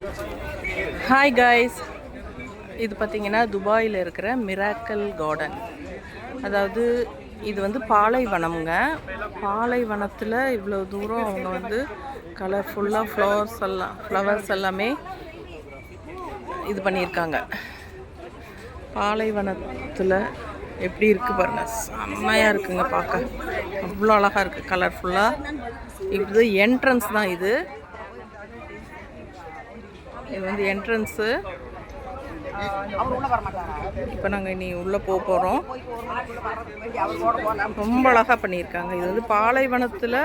Hi guys, இது பார்த்திங்கன்னா துபாயில் இருக்கிற மிராக்கல் கார்டன். அதாவது இது வந்து பாலைவனம்ங்க. பாலைவனத்தில் இவ்வளோ தூரம் அவங்க வந்து கலர்ஃபுல்லாக ஃப்ளவர்ஸ் எல்லாமே இது பண்ணியிருக்காங்க. பாலைவனத்தில் எப்படி இருக்குது பாருங்கள், செம்மையாக இருக்குங்க பார்க்க. அவ்வளோ அழகாக இருக்குது, கலர்ஃபுல்லாக. இது என்ட்ரன்ஸ் தான். இது வந்து என்ட்ரன்ஸு. இப்போ நாங்கள் இனி உள்ளே போகிறோம். ரொம்ப அழகாக பண்ணியிருக்காங்க. இது வந்து பாலைவனத்தில்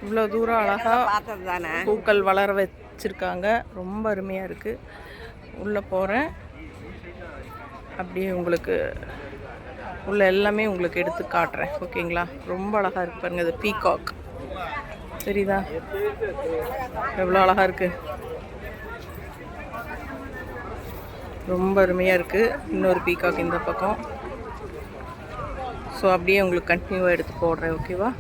இவ்வளோ தூரம் அழகாக பூக்கள் வளர வச்சுருக்காங்க. ரொம்ப அருமையாக இருக்குது. உள்ளே போகிறேன், அப்படியே உங்களுக்கு உள்ள எல்லாமே உங்களுக்கு எடுத்து காட்டுறேன். ஓகேங்களா? ரொம்ப அழகாக இருக்குது பாருங்கள். இது பீகாக் தெரியுதா? எவ்வளோ அழகாக இருக்குது, ரொம்ப அருமையாக இருக்குது. இன்னொரு பீகாக் இந்த பக்கம். ஸோ அப்படியே உங்களுக்கு கண்டினியூவாக எடுத்து போடுறேன். ஓகேவா?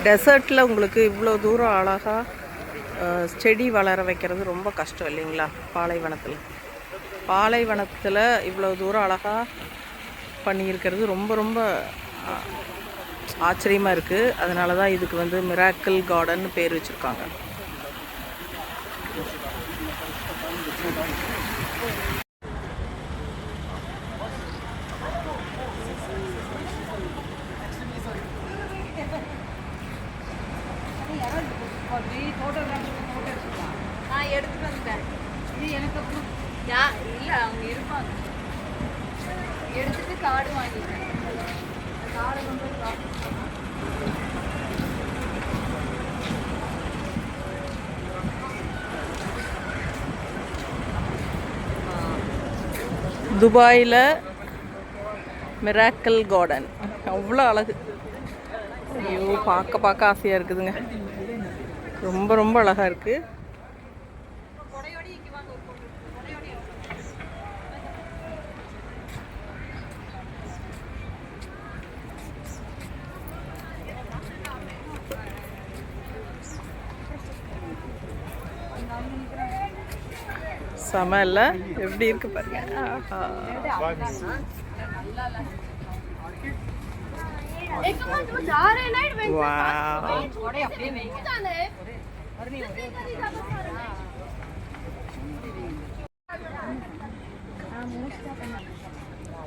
டெசர்ட்டில் உங்களுக்கு இவ்வளோ தூரம் அழகாக செடி வளர வைக்கிறது ரொம்ப கஷ்டம் இல்லைங்களா? பாலைவனத்தில் இவ்வளோ தூரம் அழகாக பண்ணியிருக்கிறது ரொம்ப ரொம்ப ஆச்சரியமாக இருக்குது. அதனால தான் இதுக்கு வந்து மிராக்கிள் கார்டன் பேர் வச்சுருக்காங்க. எடுத்துட்டு வந்துட்டேன். இது எனக்கு அப்புறம் இல்லை, அவங்க இருப்பாங்க. எடுத்துட்டு கார்டு வாங்கிட்டேன். கார்டு கொண்டு துபாயில் மிராக்கிள் கார்டன் அவ்வளோ அழகு. ஐயோ, பார்க்க ஆசையாக இருக்குதுங்க. ரொம்ப ரொம்ப அழகாக இருக்குது. செம இல்லை? எப்படி இருக்கு பாருங்க.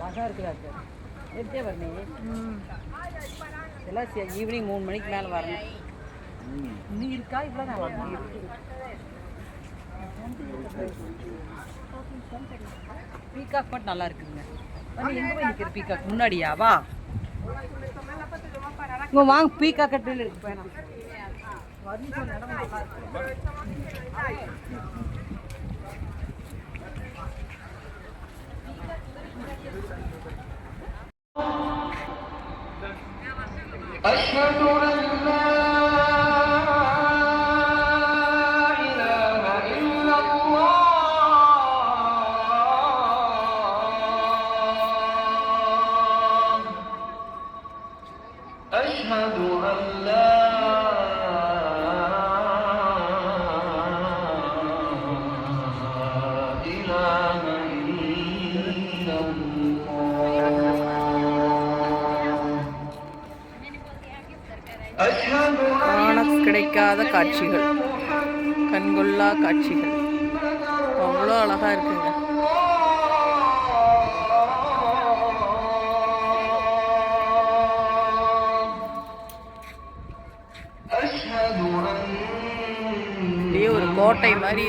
அழகா இருக்குதா? எப்படியே வரணும்? இதெல்லாம் ஈவினிங் 3 மணிக்கு மேலே வரணும். இன்னும் இருக்கா? இவ்வளோ பீகாக் மட்டும் நல்லா இருக்குதுங்க. எங்கே போய் நிற்கிற பீகாக்? முன்னாடியா? வா இங்கே வாங்க. பீகாக் கட்டில் இருக்கு. வேணாம். கிடைக்காத காட்சிகள், கண்கொள்ளா காட்சிகள். அவ்வளோ அழகா இருக்குங்க. அப்படியே ஒரு கோட்டை மாதிரி